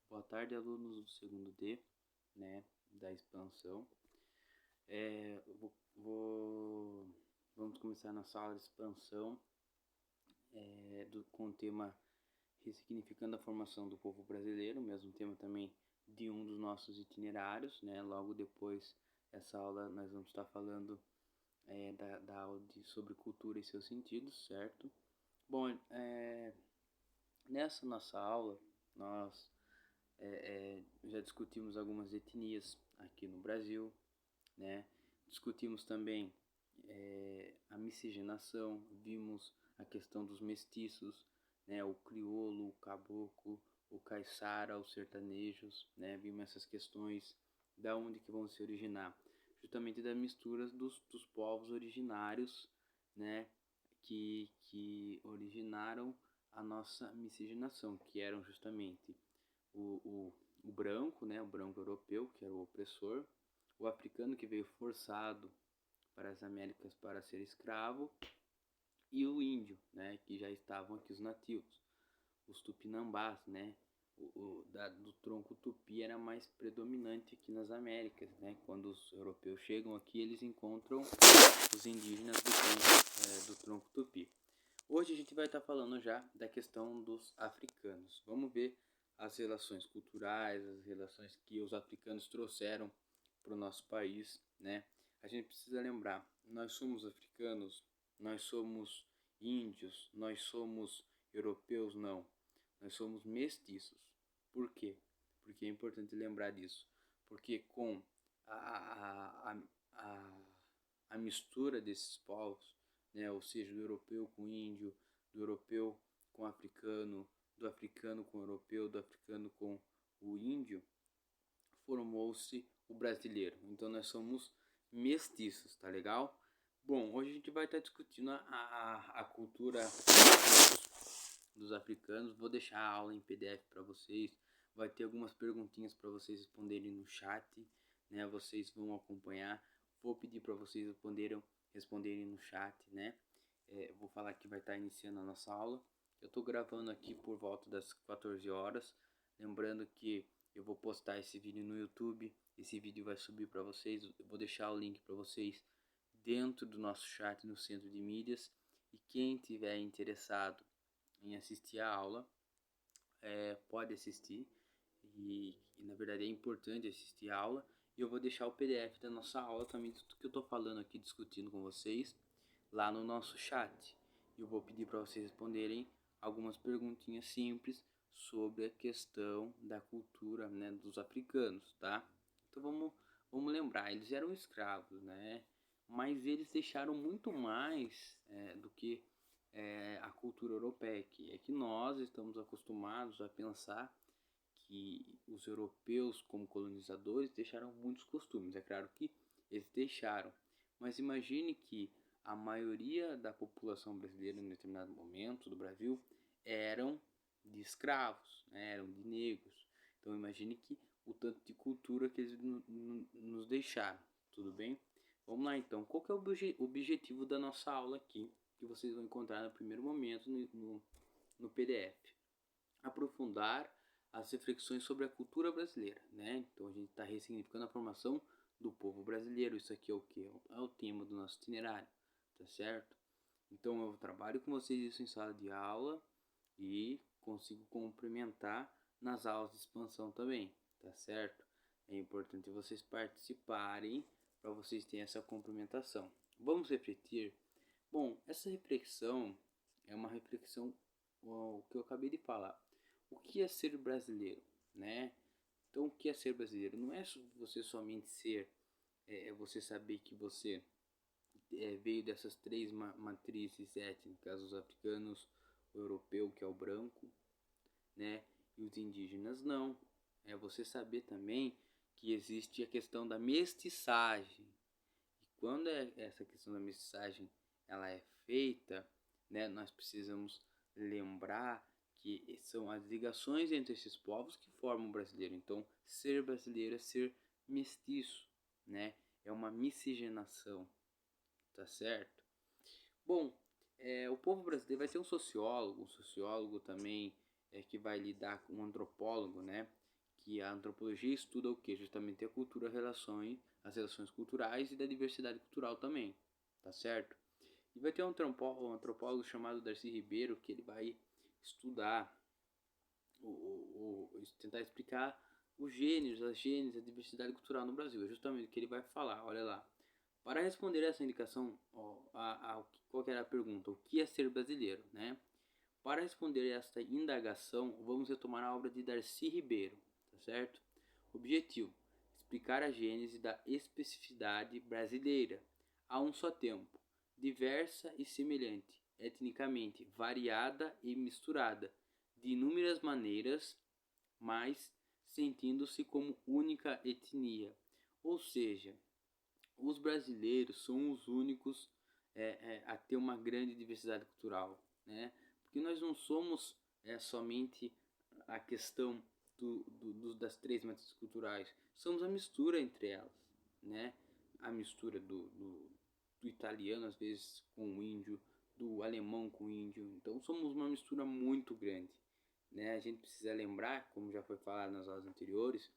Boa tarde, alunos do segundo D, né, da expansão. Vamos começar nossa aula de expansão com o tema Ressignificando a Formação do Povo Brasileiro, mesmo tema também de um dos nossos itinerários, né. Logo depois dessa aula nós vamos estar falando da aula sobre cultura e seus sentidos, certo? Bom, nessa nossa aula nós já discutimos algumas etnias aqui no Brasil, né? Discutimos também a miscigenação, vimos a questão dos mestiços, né? O crioulo, o caboclo, o caiçara, os sertanejos, né? Vimos essas questões, da onde que vão se originar, justamente das misturas dos povos originários, né? Que originaram a nossa miscigenação, que eram justamente o branco, né, o branco europeu, que era o opressor, o africano, que veio forçado para as Américas para ser escravo, e o índio, né, que já estavam aqui os nativos, os tupinambás, né, do tronco tupi era mais predominante aqui nas Américas, né, quando os europeus chegam aqui eles encontram os indígenas do tronco tupi. Hoje a gente vai estar falando já da questão dos africanos. Vamos ver as relações culturais, as relações que os africanos trouxeram para o nosso país, né? A gente precisa lembrar, nós somos africanos, nós somos índios, nós somos europeus, não. Nós somos mestiços. Por quê? Porque é importante lembrar disso. Porque com a mistura desses povos, né, ou seja, do europeu com o índio, do europeu com o africano, do africano com o europeu, do africano com o índio, formou-se o brasileiro. Então nós somos mestiços, tá legal? Bom, hoje a gente vai estar discutindo a cultura dos africanos. Vou deixar a aula em PDF para vocês. Vai ter algumas perguntinhas para vocês responderem no chat, né? Vocês vão acompanhar. Vou pedir para vocês responderem no chat, né? Vou falar que vai estar iniciando a nossa aula. Eu estou gravando aqui por volta das 14 horas. Lembrando que eu vou postar esse vídeo no YouTube. Esse vídeo vai subir para vocês. Eu vou deixar o link para vocês dentro do nosso chat no centro de mídias. E quem tiver interessado em assistir a aula, pode assistir. E na verdade é importante assistir a aula. E eu vou deixar o PDF da nossa aula também, tudo que eu estou falando aqui, discutindo com vocês, lá no nosso chat. Eu vou pedir para vocês responderem algumas perguntinhas simples sobre a questão da cultura, né, dos africanos, tá? Então vamos lembrar, eles eram escravos, né? Mas eles deixaram muito mais do que a cultura europeia, que é que nós estamos acostumados a pensar que os europeus, como colonizadores, deixaram muitos costumes. É claro que eles deixaram, mas imagine que a maioria da população brasileira em determinado momento do Brasil eram de escravos, né? Eram de negros. Então imagine que o tanto de cultura que eles nos deixaram, tudo bem? Vamos lá então, qual que é o objetivo da nossa aula aqui, que vocês vão encontrar no primeiro momento no PDF? Aprofundar as reflexões sobre a cultura brasileira, né? Então a gente está ressignificando a formação do povo brasileiro. Isso aqui é o que? É o tema do nosso itinerário, tá certo? Então eu trabalho com vocês isso em sala de aula e consigo complementar nas aulas de expansão também, tá certo? É importante vocês participarem para vocês terem essa complementação. Vamos refletir? Bom, essa reflexão é uma reflexão, o que eu acabei de falar. O que é ser brasileiro, né? Então, o que é ser brasileiro? Não é você somente ser, você saber que você veio dessas três matrizes étnicas, os africanos, o europeu, que é o branco, né? E os indígenas não. É você saber também que existe a questão da mestiçagem. E quando essa questão da mestiçagem ela é feita, né, nós precisamos lembrar que são as ligações entre esses povos que formam o brasileiro. Então, ser brasileiro é ser mestiço, né? É uma miscigenação, tá certo? Bom, o povo brasileiro vai ter um sociólogo também que vai lidar com um antropólogo, né? que a antropologia estuda o que? Justamente a cultura, as relações culturais e da diversidade cultural também, tá certo? E vai ter um antropólogo chamado Darcy Ribeiro que ele vai estudar, tentar explicar os gêneros, a diversidade cultural no Brasil. É justamente o que ele vai falar, olha lá. Para responder essa indicação, qual que era a pergunta? O que é ser brasileiro, né? Para responder esta indagação, vamos retomar a obra de Darcy Ribeiro, tá certo? Objetivo: explicar a gênese da especificidade brasileira, a um só tempo, diversa e semelhante, etnicamente variada e misturada, de inúmeras maneiras, mas sentindo-se como única etnia. Ou seja, os brasileiros são os únicos a ter uma grande diversidade cultural, né? Porque nós não somos somente a questão das três matrizes culturais, somos a mistura entre elas, né? A mistura do italiano às vezes com o índio, do alemão com o índio, então somos uma mistura muito grande, né? A gente precisa lembrar, como já foi falado nas aulas anteriores,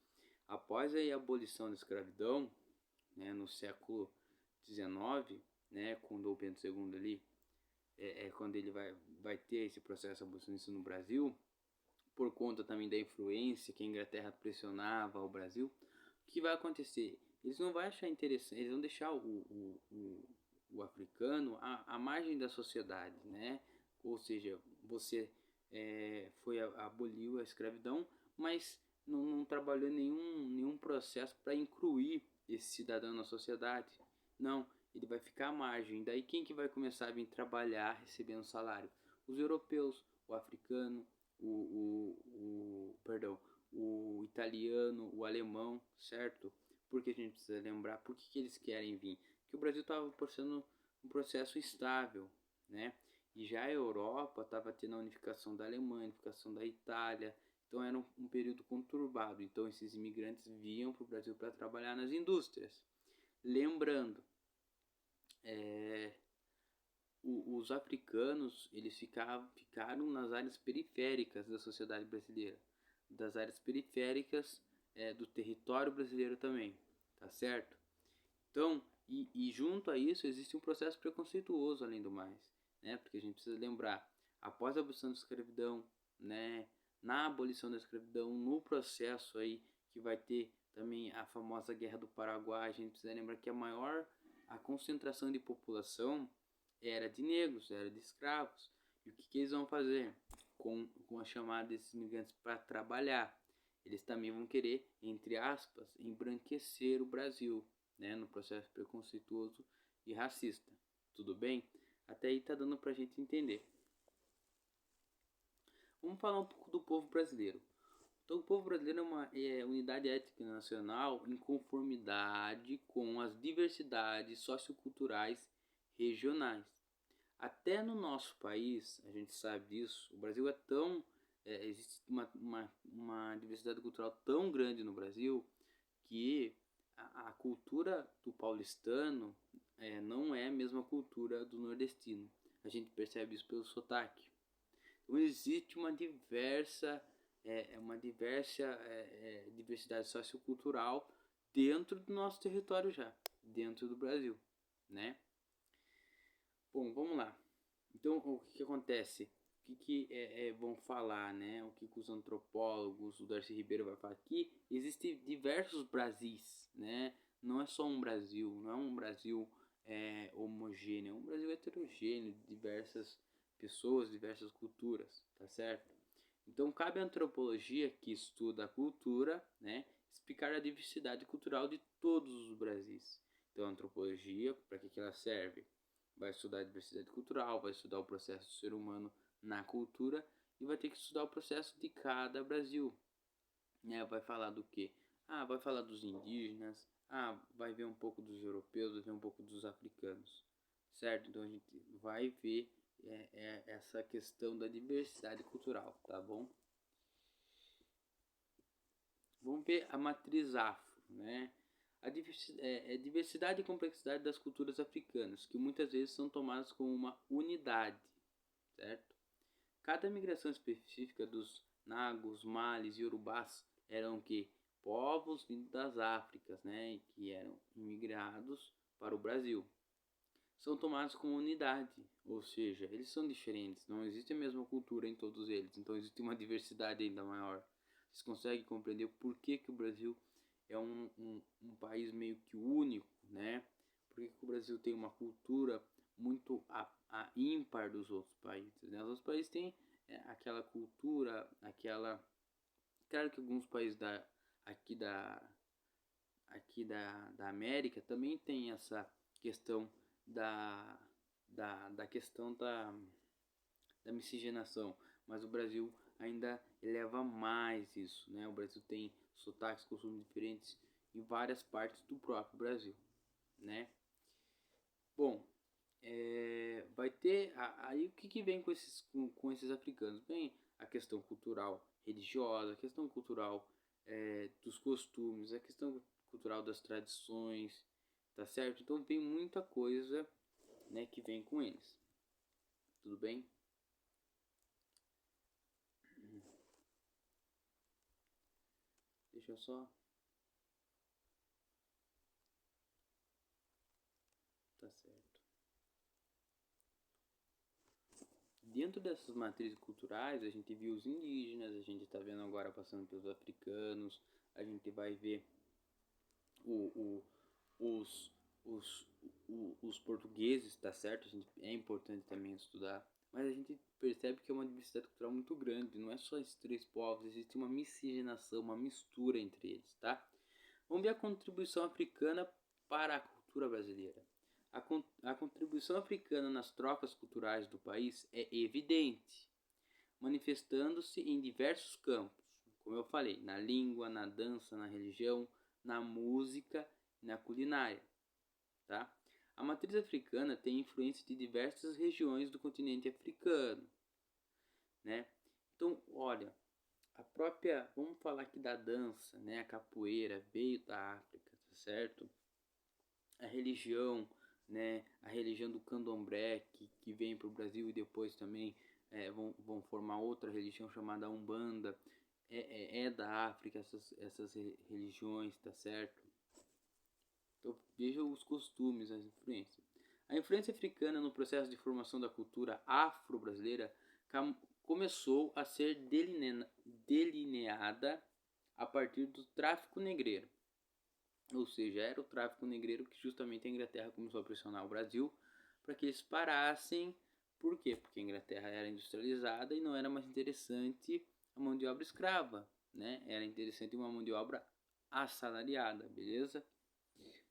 após a abolição da escravidão, né, no século XIX, né, com Dom Pedro II ali, quando ele vai ter esse processo abolicionista no Brasil, por conta também da influência que a Inglaterra pressionava o Brasil, o que vai acontecer? Eles não vão achar interessante, eles vão deixar o africano à margem da sociedade, né? Ou seja, você aboliu a escravidão, mas não trabalhou nenhum processo para incluir esse cidadão na sociedade. Não, ele vai ficar à margem. Daí quem que vai começar a vir trabalhar recebendo salário? Os europeus, o africano, o italiano, o alemão, certo? Porque a gente precisa lembrar por que eles querem vir. Porque o Brasil estava passando um processo estável, né? E já a Europa estava tendo a unificação da Alemanha, a unificação da Itália, então era um período conturbado. Então esses imigrantes vinham para o Brasil para trabalhar nas indústrias. Lembrando, os africanos eles ficaram nas áreas periféricas da sociedade brasileira, das áreas periféricas do território brasileiro também, tá certo? Então, e junto a isso existe um processo preconceituoso além do mais, né? Porque a gente precisa lembrar, após a abolição da escravidão, né? Na abolição da escravidão, no processo aí que vai ter também a famosa Guerra do Paraguai, a gente precisa lembrar que a concentração de população era de negros, era de escravos. E o que eles vão fazer com a chamada desses imigrantes para trabalhar? Eles também vão querer, entre aspas, embranquecer o Brasil, né, no processo preconceituoso e racista. Tudo bem? Até aí tá dando pra gente entender. Vamos falar um pouco do povo brasileiro. Então, o povo brasileiro é uma unidade étnica nacional em conformidade com as diversidades socioculturais regionais. Até no nosso país, a gente sabe disso, o Brasil é tão... existe uma diversidade cultural tão grande no Brasil que a cultura do paulistano não é a mesma cultura do nordestino. A gente percebe isso pelo sotaque. Então existe uma diversidade sociocultural dentro do nosso território já, dentro do Brasil, né? Bom, vamos lá. Então, o que acontece? O que vão falar, né? O que os antropólogos, o Darcy Ribeiro vai falar aqui? Existem diversos Brasis, né? Não é só um Brasil, não é um Brasil homogêneo, é um Brasil heterogêneo, de diversas pessoas, diversas culturas, tá certo? Então, cabe à antropologia, que estuda a cultura, né? Explicar a diversidade cultural de todos os Brasis. Então, a antropologia, para que ela serve? Vai estudar a diversidade cultural, vai estudar o processo do ser humano na cultura e vai ter que estudar o processo de cada Brasil. Vai falar do quê? Vai falar dos indígenas, vai ver um pouco dos europeus, vai ver um pouco dos africanos, certo? Então a gente vai ver essa questão da diversidade cultural, tá bom? Vamos ver a matriz afro, né? A diversidade e complexidade das culturas africanas, que muitas vezes são tomadas como uma unidade, certo? Cada migração específica dos Nagos, Malis e Urubás eram que povos vindos das Áfricas, né, que eram imigrados para o Brasil. São tomados como unidade, ou seja, eles são diferentes, não existe a mesma cultura em todos eles, então existe uma diversidade ainda maior. Vocês conseguem compreender por que o Brasil é um país meio que único, né? Por que o Brasil tem uma cultura muito a ímpar dos outros países, né? Os outros países têm aquela cultura, aquela... Claro que alguns países aqui da, da América também tem essa questão da questão da miscigenação, mas o Brasil ainda eleva mais isso, né? O Brasil tem sotaques, costumes diferentes em várias partes do próprio Brasil, né? Bom, vai ter aí o que vem com esses africanos? Vem a questão cultural religiosa, a questão cultural dos costumes, a questão cultural das tradições, tá certo? Então tem muita coisa, né, que vem com eles. Tudo bem? Deixa eu só... Tá certo. Dentro dessas matrizes culturais, a gente viu os indígenas, a gente está vendo agora passando pelos africanos, a gente vai ver o, os, os, os portugueses, tá certo? É importante também estudar, mas a gente percebe que é uma diversidade cultural muito grande, não é só esses três povos, existe uma miscigenação, uma mistura entre eles, tá? Vamos ver a contribuição africana para a cultura brasileira. A contribuição africana nas trocas culturais do país é evidente, manifestando-se em diversos campos, como eu falei, na língua, na dança, na religião, na música e na culinária. Tá? A matriz africana tem influência de diversas regiões do continente africano. Né? Então, olha, a própria, vamos falar aqui da dança, né? A capoeira veio da África, tá certo? A religião, né? A religião do candomblé que vem para o Brasil e depois também vão formar outra religião chamada Umbanda. É da África essas religiões, tá certo? Então veja os costumes, as influências. A influência africana no processo de formação da cultura afro-brasileira começou a ser delineada a partir do tráfico negreiro. Ou seja, era o tráfico negreiro que justamente a Inglaterra começou a pressionar o Brasil para que eles parassem. Por quê? Porque a Inglaterra era industrializada e não era mais interessante a mão de obra escrava, né? Era interessante uma mão de obra assalariada, beleza?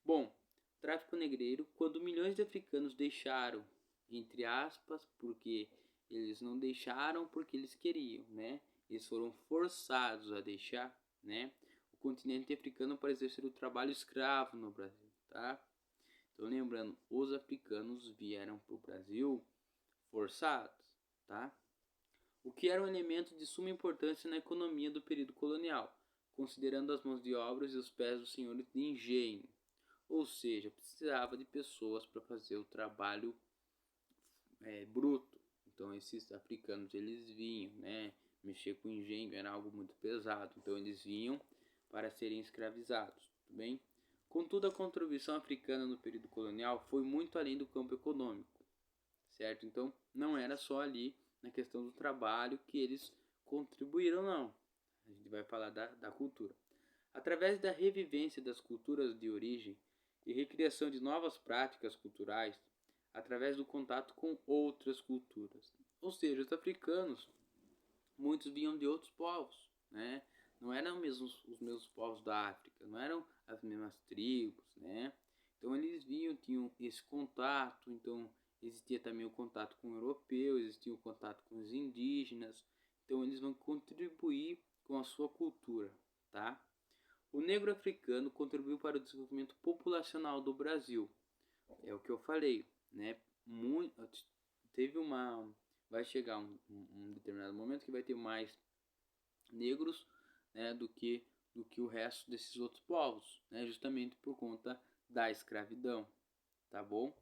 Bom, tráfico negreiro, quando milhões de africanos deixaram, entre aspas, porque eles não deixaram porque eles queriam, né? Eles foram forçados a deixar, né? O continente africano para exercer o trabalho escravo no Brasil, tá? Então lembrando, os africanos vieram para o Brasil forçados, tá? O que era um elemento de suma importância na economia do período colonial, considerando as mãos de obra e os pés dos senhores de engenho. Ou seja, precisava de pessoas para fazer o trabalho bruto. Então esses africanos eles vinham, né? Mexer com engenho era algo muito pesado, então eles vinham para serem escravizados, tudo bem? Contudo, a contribuição africana no período colonial foi muito além do campo econômico, certo? Então não era só ali na questão do trabalho que eles contribuíram, não. A gente vai falar da cultura. Através da revivência das culturas de origem e recriação de novas práticas culturais, através do contato com outras culturas. Ou seja, os africanos, muitos vinham de outros povos, né? Não eram os mesmos povos da África, não eram as mesmas tribos, né? Então eles vinham, tinham esse contato, então existia também o contato com o europeu, existia o contato com os indígenas, então eles vão contribuir com a sua cultura, tá? O negro africano contribuiu para o desenvolvimento populacional do Brasil. É o que eu falei, né? Teve uma... Vai chegar um determinado momento que vai ter mais negros, né, do que o resto desses outros povos, né? Justamente por conta da escravidão, tá bom?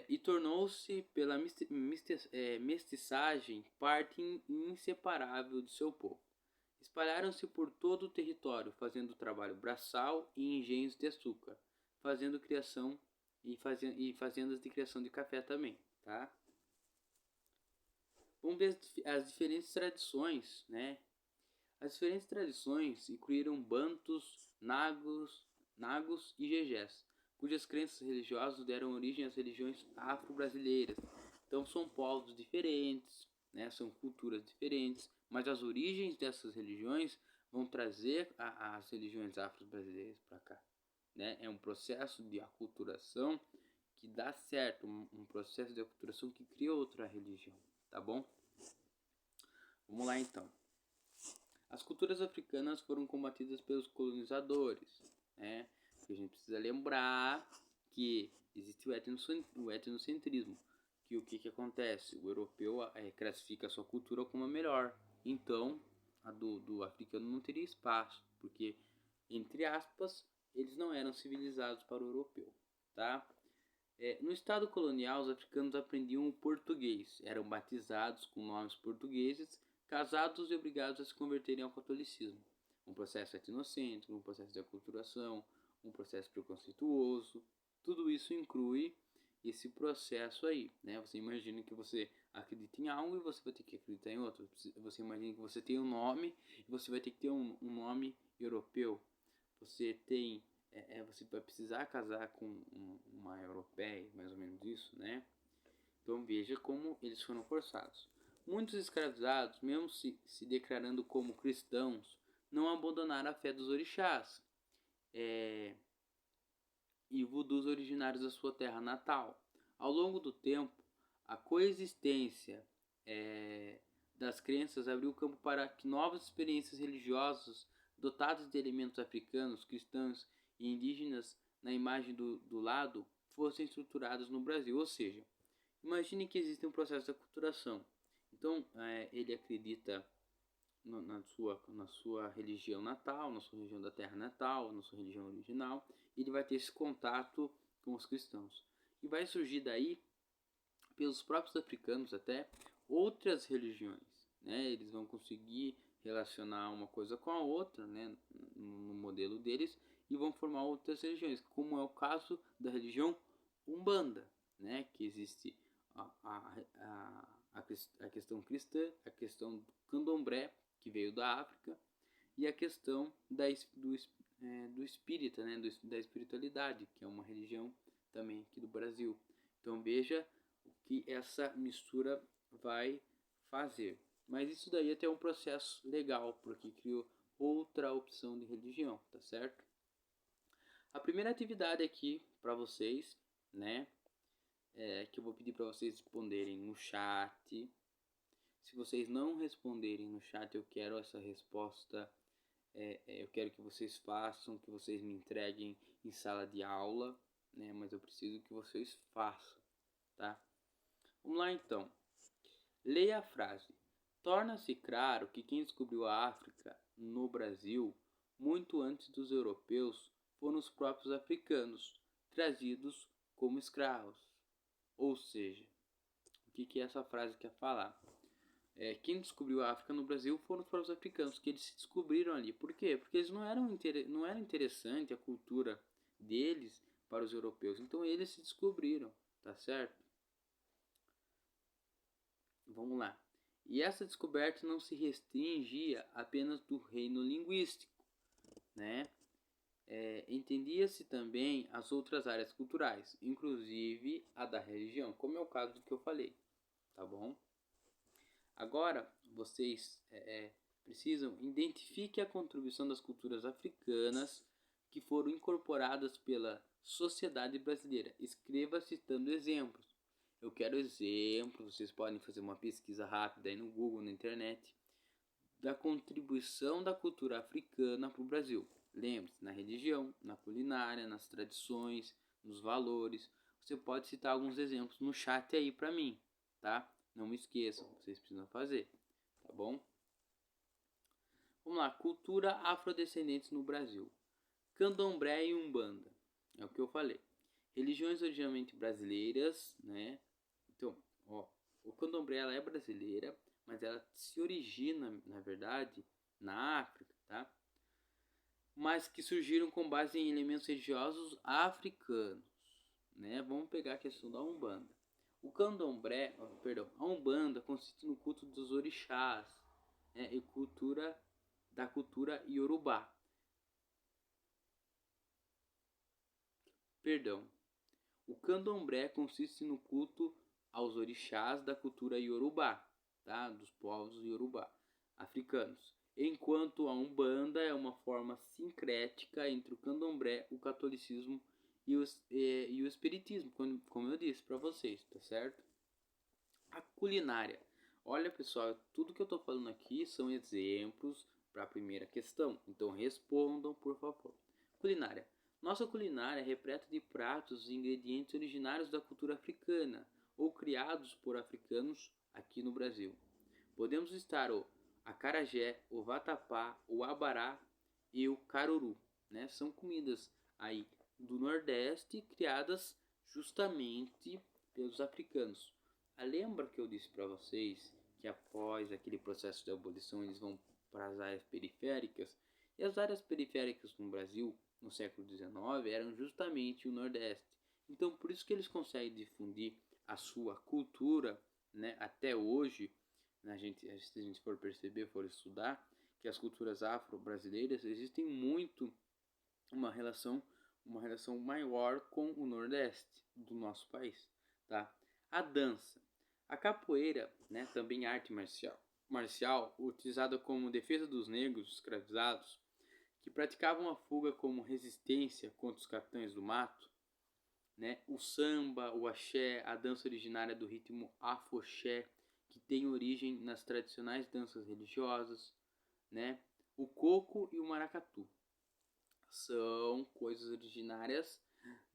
E tornou-se, pela mestiçagem, parte inseparável do seu povo. Espalharam-se por todo o território, fazendo trabalho braçal e engenhos de açúcar, fazendo criação e fazendas de criação de café também, tá? Vamos ver as diferentes tradições, né? As diferentes tradições incluíram bantus, nagos e jejés, cujas crenças religiosas deram origem às religiões afro-brasileiras. Então são povos diferentes, né? São culturas diferentes, mas as origens dessas religiões vão trazer as religiões afro-brasileiras para cá, né? É um processo de aculturação que dá certo, um processo de aculturação que cria outra religião, tá bom? Vamos lá então. As culturas africanas foram combatidas pelos colonizadores, né? Porque a gente precisa lembrar que existe o etnocentrismo, que o que acontece? O europeu classifica a sua cultura como a melhor, então a do africano não teria espaço, porque, entre aspas, eles não eram civilizados para o europeu, tá? No estado colonial, os africanos aprendiam o português, eram batizados com nomes portugueses, casados e obrigados a se converterem ao catolicismo. Um processo etnocêntrico, um processo de aculturação, um processo preconceituoso, tudo isso inclui esse processo aí, né? Você imagina que você acredita em algo e você vai ter que acreditar em outro. Você imagina que você tem um nome e você vai ter que ter um nome europeu. Você vai precisar casar com uma europeia, mais ou menos isso, né? Então veja como eles foram forçados. Muitos escravizados, mesmo se declarando como cristãos, não abandonaram a fé dos orixás e vudus originários da sua terra natal. Ao longo do tempo, a coexistência das crenças abriu campo para que novas experiências religiosas dotadas de elementos africanos, cristãos e indígenas na imagem do lado fossem estruturadas no Brasil. Ou seja, imagine que existe um processo de aculturação. Então, ele acredita na sua religião natal, na sua religião da terra natal, na sua religião original, e ele vai ter esse contato com os cristãos. E vai surgir daí, pelos próprios africanos até, outras religiões, né? Eles vão conseguir relacionar uma coisa com a outra, né? No modelo deles, e vão formar outras religiões, como é o caso da religião Umbanda, né? Que existe a questão cristã, a questão do candomblé, que veio da África, e a questão do espírita, né? Da espiritualidade, que é uma religião também aqui do Brasil. Então veja o que essa mistura vai fazer. Mas isso daí até é um processo legal, porque criou outra opção de religião, tá certo? A primeira atividade aqui para vocês, né, que eu vou pedir para vocês responderem no chat. Se vocês não responderem no chat, eu quero essa resposta. Eu quero que vocês façam, que vocês me entreguem em sala de aula, né? Mas eu preciso que vocês façam, tá? Vamos lá então. Leia a frase. Torna-se claro que quem descobriu a África no Brasil, muito antes dos europeus, foram os próprios africanos, trazidos como escravos. Ou seja, o que essa frase quer falar? Quem descobriu a África no Brasil foram os próprios africanos, que eles se descobriram ali. Por quê? Porque eles não era interessante a cultura deles para os europeus. Então eles se descobriram, tá certo? Vamos lá. E essa descoberta não se restringia apenas do reino linguístico, né? Entendia-se também as outras áreas culturais, inclusive a da religião, como é o caso do que eu falei, tá bom? Agora, vocês precisam identificar a contribuição das culturas africanas que foram incorporadas pela sociedade brasileira. Escreva citando exemplos. Eu quero exemplos, vocês podem fazer uma pesquisa rápida aí no Google, na internet, da contribuição da cultura africana para o Brasil. Lembre-se, na religião, na culinária, nas tradições, nos valores. Você pode citar alguns exemplos no chat aí para mim, tá? Não me esqueçam, vocês precisam fazer, tá bom? Vamos lá, cultura afrodescendentes no Brasil. Candomblé e Umbanda, é o que eu falei. Religiões originalmente brasileiras, né? Então, o candomblé ela é brasileira, mas ela se origina, na verdade, na mas que surgiram com base em elementos religiosos africanos, né? Vamos pegar a questão da Umbanda. O candomblé, a Umbanda consiste no culto dos orixás, né? E da cultura iorubá. O candomblé consiste no culto aos orixás da cultura iorubá, tá? Dos povos iorubá africanos. Enquanto a Umbanda é uma forma sincrética entre o candomblé, o catolicismo e o espiritismo, como eu disse para vocês, tá certo? A culinária. Olha, pessoal, tudo que eu estou falando aqui são exemplos para a primeira questão, então respondam, por favor. Culinária. Nossa culinária é repleta de pratos e ingredientes originários da cultura africana ou criados por africanos aqui no Brasil. Podemos listar o acarajé, o vatapá, o abará e o caruru, né? São comidas aí do Nordeste criadas justamente pelos africanos. Lembra que eu disse para vocês que após aquele processo de abolição eles vão para as áreas periféricas? E as áreas periféricas no Brasil, no século XIX, eram justamente o Nordeste. Então, por isso que eles conseguem difundir a sua cultura, né, até hoje. Se a gente for perceber, for estudar, que as culturas afro-brasileiras existem muito uma relação maior com o Nordeste do nosso país, tá? A dança. A capoeira, né, também arte marcial utilizada como defesa dos negros escravizados, que praticavam a fuga como resistência contra os capitães do mato, né? O samba, o axé, a dança originária do ritmo afoxé, que tem origem nas tradicionais danças religiosas, né? O coco e o maracatu são coisas originárias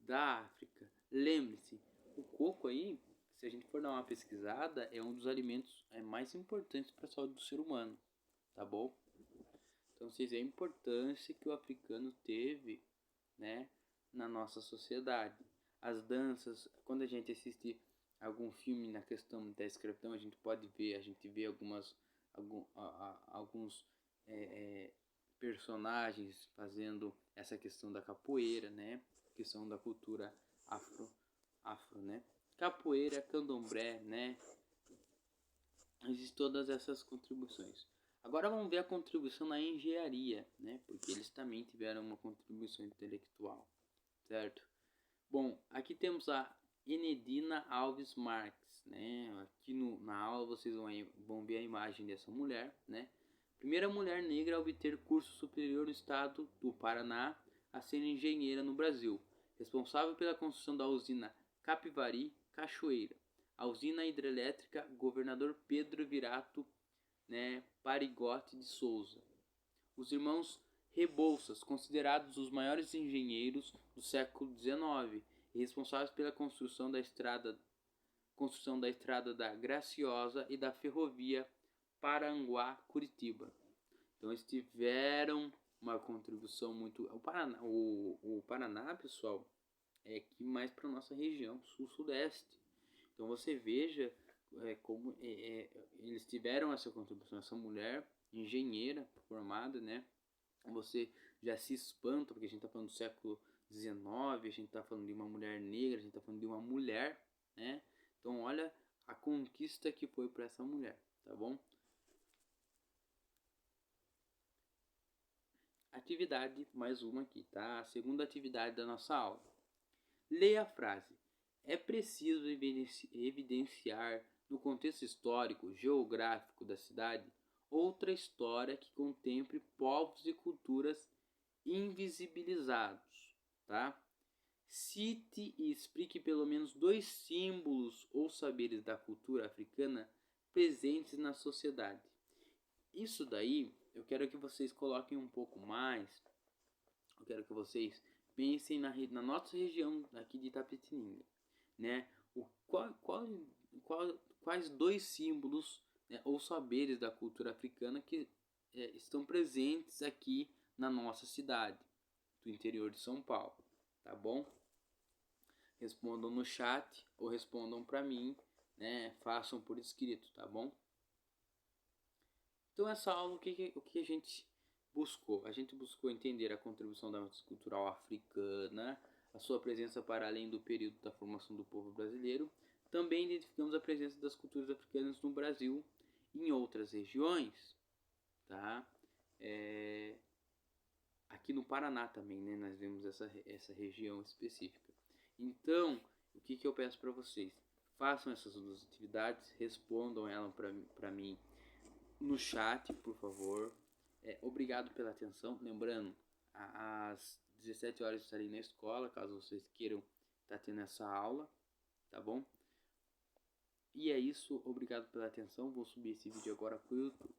da África. Lembre-se, o coco aí, se a gente for dar uma pesquisada, é um dos alimentos mais importantes para a saúde do ser humano, tá bom? Então vocês veem a importância que o africano teve, né, na nossa sociedade. As danças, quando a gente assiste algum filme na questão da escravidão, a gente vê alguns personagens fazendo essa questão da capoeira, né? Questão da cultura afro, né? Capoeira, candomblé, né? Existem todas essas contribuições. Agora vamos ver a contribuição na engenharia, né? Porque eles também tiveram uma contribuição intelectual, certo? Bom, aqui temos a Enedina Alves Marques, né? Aqui na aula vocês vão ver a imagem dessa mulher, né? Primeira mulher negra a obter curso superior no estado do Paraná a ser engenheira no Brasil, responsável pela construção da usina Capivari Cachoeira, a usina hidrelétrica Governador Pedro Virato, né, Parigote de Souza. Os irmãos Rebouças, considerados os maiores engenheiros do século XIX e responsáveis pela construção da estrada da Graciosa e da ferrovia Paranguá-Curitiba. Então eles tiveram uma contribuição muito... O Paraná, pessoal, é aqui mais para nossa região, sul-sudeste. Então você veja como eles tiveram essa contribuição, essa mulher engenheira formada, né? Você já se espanta, porque a gente está falando do século XIX, a gente está falando de uma mulher negra, a gente está falando de uma mulher, né? Então olha a conquista que foi para essa mulher, tá bom? Atividade, mais uma aqui, tá? A segunda atividade da nossa aula. Leia a frase. É preciso evidenciar no contexto histórico, geográfico da cidade, outra história que contemple povos e culturas invisibilizados, tá? Cite e explique pelo menos 2 símbolos ou saberes da cultura africana presentes na sociedade. Isso daí, eu quero que vocês coloquem um pouco mais, eu quero que vocês pensem na nossa região aqui de Itapetininga, né? Quais 2 símbolos, né, ou saberes da cultura africana que estão presentes aqui na nossa cidade, do interior de São Paulo, tá bom? Respondam no chat ou respondam para mim, né? Façam por escrito, tá bom? Então essa aula, o que a gente A gente buscou entender a contribuição da matriz cultural africana, a sua presença para além do período da formação do povo brasileiro. Também identificamos a presença das culturas africanas no Brasil e em outras regiões, tá? Aqui no Paraná também, né? Nós vemos essa região específica. Então, o que eu peço para vocês? Façam essas duas atividades, respondam ela para mim no chat, por favor. Obrigado pela atenção. Lembrando, às 17 horas eu estarei na escola, caso vocês queiram estar tendo essa aula, tá bom? E é isso, obrigado pela atenção. Vou subir esse vídeo agora para o YouTube.